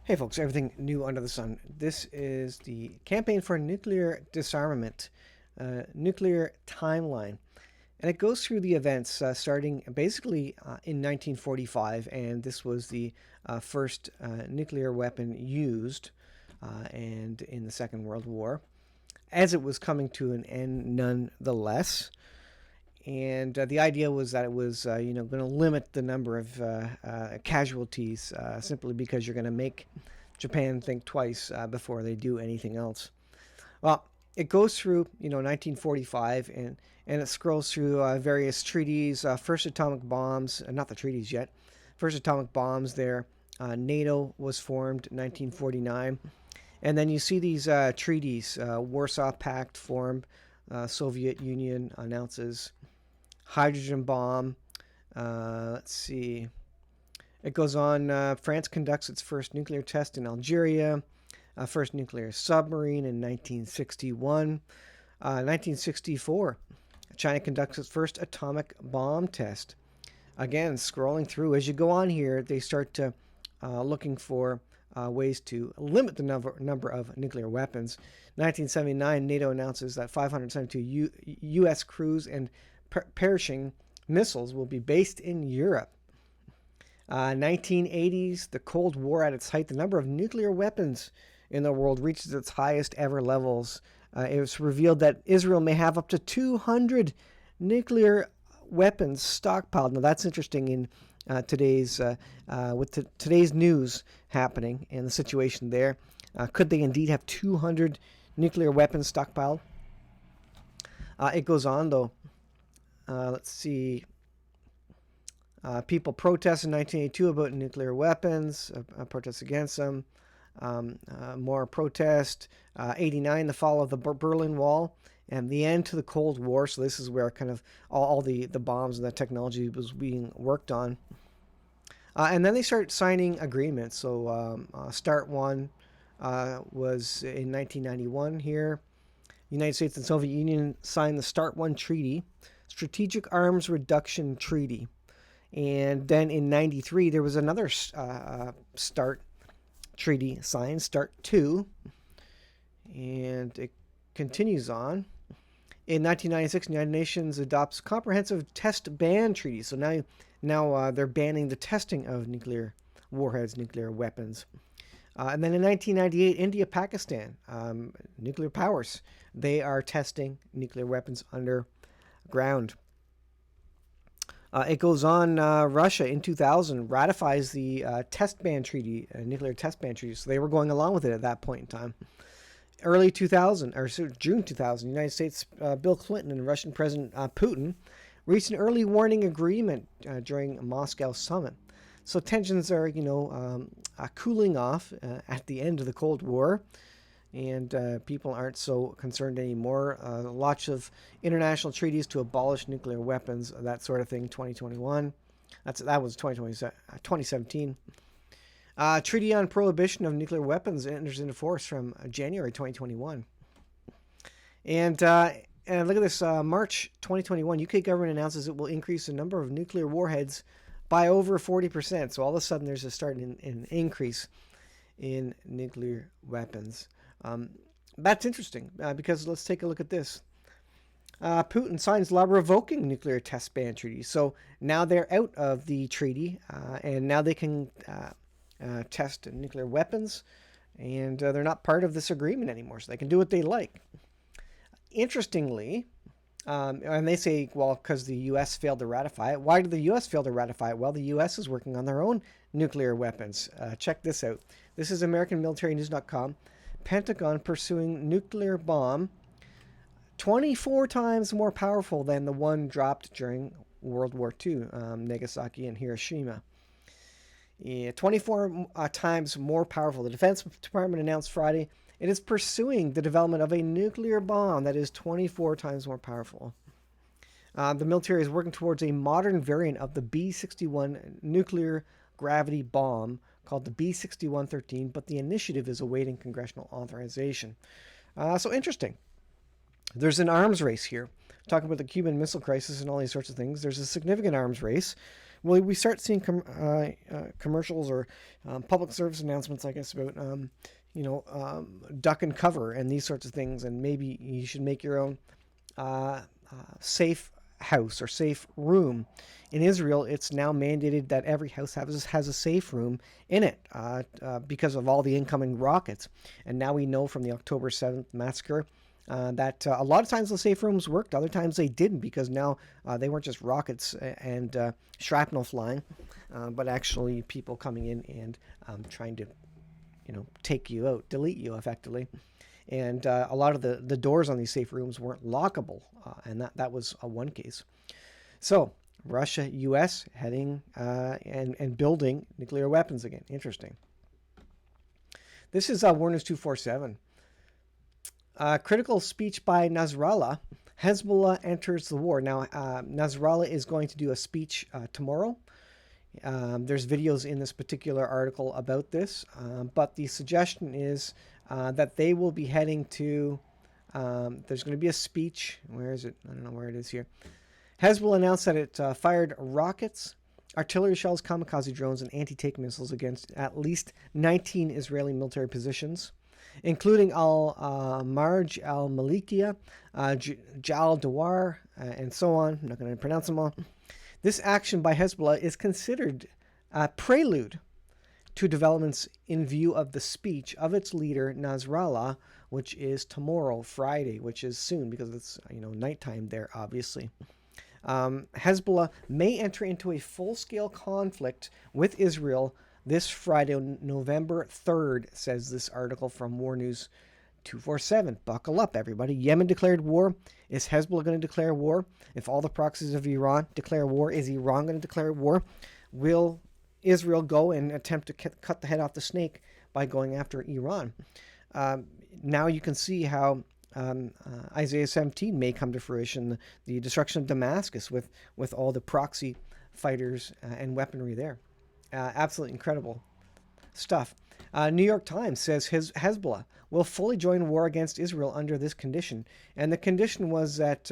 Hey folks, everything new under the sun. This is the Campaign for Nuclear Disarmament, nuclear timeline. And it goes through the events starting basically in 1945, and this was the first nuclear weapon used and in the Second World War, as it was coming to an end nonetheless. And the idea was that it was, going to limit the number of casualties simply because you're going to make Japan think twice before they do anything else. Well, it goes through, 1945, and it scrolls through various treaties, first atomic bombs, not the treaties yet, first atomic bombs there. NATO was formed in 1949. And then you see these treaties, Warsaw Pact formed, Soviet Union announces hydrogen bomb. Let's see. It goes on. France conducts its first nuclear test in Algeria. First nuclear submarine in 1961. 1964, China conducts its first atomic bomb test. Again, scrolling through as you go on here, they start to looking for ways to limit the number of nuclear weapons. 1979, NATO announces that 572 U.S. cruise and perishing missiles will be based in Europe. 1980s, the Cold War at its height, the number of nuclear weapons in the world reaches its highest ever levels. It was revealed that Israel may have up to 200 nuclear weapons stockpiled. Now that's interesting in today's today's news happening and the situation there. Could they indeed have 200 nuclear weapons stockpiled? It goes on though. Let's see. People protest in 1982 about nuclear weapons, protests against them. More protest. 89, the fall of the Berlin Wall and the end to the Cold War. So this is where kind of all the bombs and the technology was being worked on. And then they start signing agreements. So START 1 was in 1991 here. United States and Soviet Union signed the START 1 Treaty, Strategic Arms Reduction Treaty. And then in 93, there was another START treaty signed, START 2. And it continues on. In 1996, the United Nations adopts comprehensive test ban treaty. So now they're banning the testing of nuclear warheads, nuclear weapons. And then in 1998, India, Pakistan, nuclear powers, they are testing nuclear weapons underground. It goes on. Russia in 2000 ratifies the test ban treaty, nuclear test ban treaty. So they were going along with it at that point in time. Early 2000, or June 2000, United States Bill Clinton and Russian President Putin reached an early warning agreement during a Moscow summit. So tensions are, cooling off at the end of the Cold War. And people aren't so concerned anymore. Lots of international treaties to abolish nuclear weapons, that sort of thing. 2021, that was 2017. Treaty on prohibition of nuclear weapons enters into force from January 2021. And look at this, March 2021, UK government announces it will increase the number of nuclear warheads by over 40%. So all of a sudden, there's a start in an increase in nuclear weapons. That's interesting because let's take a look at this. Putin signs law revoking nuclear test ban treaty. So now they're out of the treaty and now they can test nuclear weapons and they're not part of this agreement anymore. So they can do what they like. Interestingly, and they say, well, because the U.S. failed to ratify it. Why did the U.S. fail to ratify it? Well, the U.S. is working on their own nuclear weapons. Check this out. This is AmericanMilitaryNews.com. Pentagon pursuing nuclear bomb 24 times more powerful than the one dropped during World War II, Nagasaki and Hiroshima. 24 times more powerful. The Defense Department announced Friday it is pursuing the development of a nuclear bomb that is 24 times more powerful. The military is working towards a modern variant of the B-61 nuclear gravity bomb called the B-6113, but the initiative is awaiting congressional authorization. So interesting. There's an arms race here. Talking about the Cuban Missile Crisis and all these sorts of things. There's a significant arms race will we start seeing commercials or public service announcements, I guess, about duck and cover and these sorts of things, and maybe you should make your own safe house or safe room. In Israel, it's now mandated that every house has a safe room in it because of all the incoming rockets. And now we know from the October 7th massacre that a lot of times the safe rooms worked, other times they didn't, because now they weren't just rockets and shrapnel flying, but actually people coming in and trying to, take you out, delete you effectively. And a lot of the doors on these safe rooms weren't lockable, and that was one case. So Russia, U.S. heading and building nuclear weapons again. Interesting. This is War News 247. Critical speech by Nasrallah. Hezbollah enters the war. Now, Nasrallah is going to do a speech tomorrow. There's videos in this particular article about this, but the suggestion is that they will be heading to, there's going to be a speech. Where is it? I don't know where it is here. Hezbollah announced that it fired rockets, artillery shells, kamikaze drones, and anti-tank missiles against at least 19 Israeli military positions, including Al-Marj, Al-Malikiya, Jal Dawar, and so on. I'm not going to pronounce them all. This action by Hezbollah is considered a prelude to developments in view of the speech of its leader, Nasrallah, which is tomorrow, Friday, which is soon because it's nighttime there, obviously. Hezbollah may enter into a full-scale conflict with Israel this Friday, November 3rd, says this article from War News 247. Buckle up, everybody. Yemen declared war. Is Hezbollah going to declare war? If all the proxies of Iran declare war, is Iran going to declare war? Will Israel go and attempt to cut the head off the snake by going after Iran? Now you can see how Isaiah 17 may come to fruition, the destruction of Damascus with all the proxy fighters and weaponry there. Absolutely incredible stuff. New York Times says Hezbollah will fully join war against Israel under this condition. And the condition was that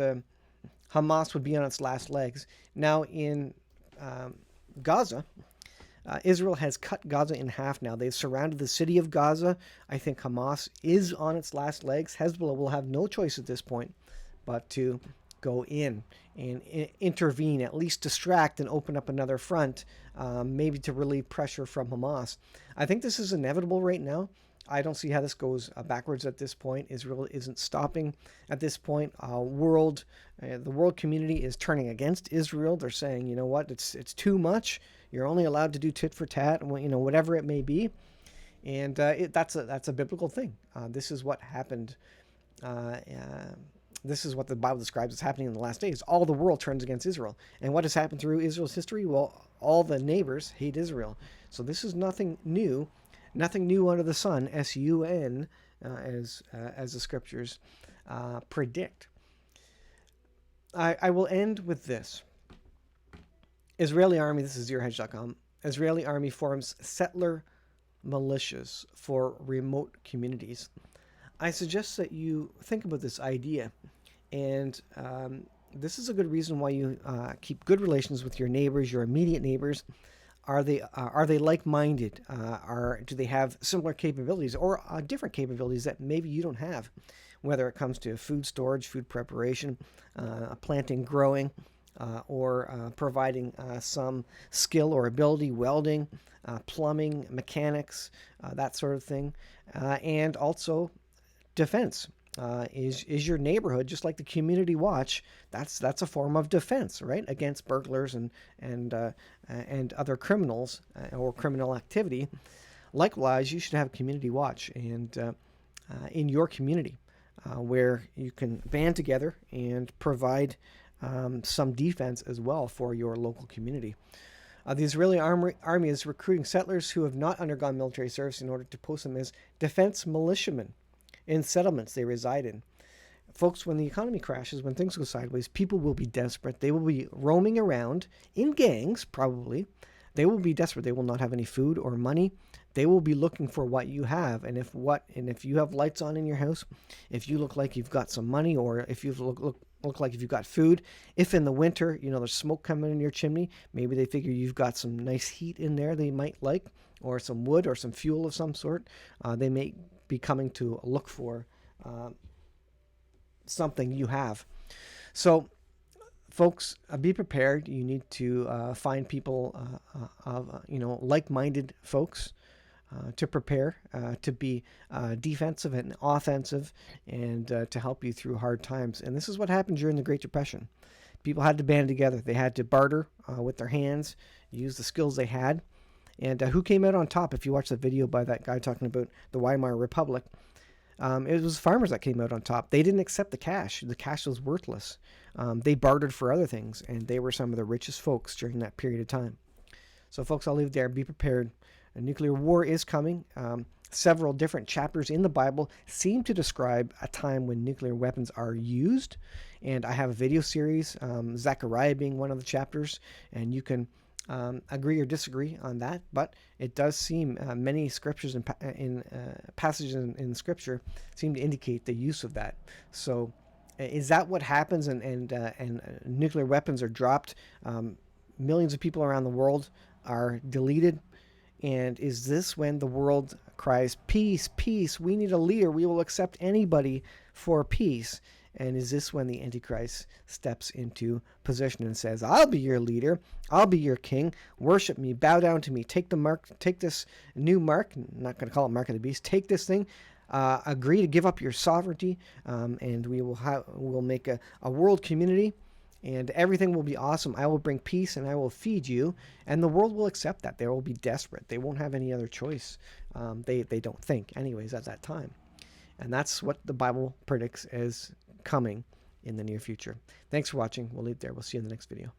Hamas would be on its last legs. Now in Gaza, Israel has cut Gaza in half now. They've surrounded the city of Gaza. I think Hamas is on its last legs. Hezbollah will have no choice at this point but to go in and intervene, at least distract and open up another front, maybe to relieve pressure from Hamas. I think this is inevitable right now. I don't see how this goes backwards at this point. Israel isn't stopping at this point. The world community is turning against Israel. They're saying, you know what, it's too much. You're only allowed to do tit for tat, and whatever it may be. And that's a biblical thing. This is what happened. This is what the Bible describes as happening in the last days. All the world turns against Israel. And what has happened through Israel's history? Well, all the neighbors hate Israel. So this is nothing new. Nothing new under the sun, S-U-N, as the scriptures predict. I will end with this. Israeli army, this is ZeroHedge.com. Israeli army forms settler militias for remote communities. I suggest that you think about this idea, and this is a good reason why you keep good relations with your neighbors, your immediate neighbors. Are they like-minded? Do they have similar capabilities or different capabilities that maybe you don't have? Whether it comes to food storage, food preparation, planting, growing, or providing some skill or ability, welding, plumbing, mechanics, that sort of thing, and also defense. Is your neighborhood, just like the community watch, that's a form of defense, right, against burglars and other criminals or criminal activity. Likewise, you should have a community watch and in your community where you can band together and provide some defense as well for your local community. The Israeli army is recruiting settlers who have not undergone military service in order to post them as defense militiamen in settlements they reside in. Folks, when the economy crashes, when things go sideways, people will be desperate. They will be roaming around in gangs, probably. They will be desperate. They will not have any food or money. They will be looking for what you have. And if you have lights on in your house, if you look like you've got some money, or if you look look like if you've got food. If in the winter, there's smoke coming in your chimney, maybe they figure you've got some nice heat in there they might like, or some wood or some fuel of some sort. They may be coming to look for something you have. So, folks, be prepared. You need to find people of like-minded folks to prepare, to be defensive and offensive, and to help you through hard times. And this is what happened during the Great Depression. People had to band together. They had to barter with their hands, use the skills they had. And who came out on top? If you watch the video by that guy talking about the Weimar Republic, it was farmers that came out on top. They didn't accept the cash. The cash was worthless. They bartered for other things, and they were some of the richest folks during that period of time. So, folks, I'll leave it there. Be prepared. A nuclear war is coming. Several different chapters in the Bible seem to describe a time when nuclear weapons are used. And I have a video series, Zechariah being one of the chapters, and you can agree or disagree on that. But it does seem many scriptures in passages in Scripture seem to indicate the use of that. So is that what happens and nuclear weapons are dropped? Millions of people around the world are deleted. And is this when the world cries, peace, peace, we need a leader, we will accept anybody for peace? And is this when the Antichrist steps into position and says, I'll be your leader, I'll be your king, worship me, bow down to me, take the mark, take this new mark, I'm not going to call it mark of the beast, take this thing, agree to give up your sovereignty, and we'll make a world community, and everything will be awesome. I will bring peace and I will feed you. And the world will accept that. They will be desperate. They won't have any other choice. They don't think anyways at that time. And that's what the Bible predicts as coming in the near future. Thanks for watching. We'll leave it there. We'll see you in the next video.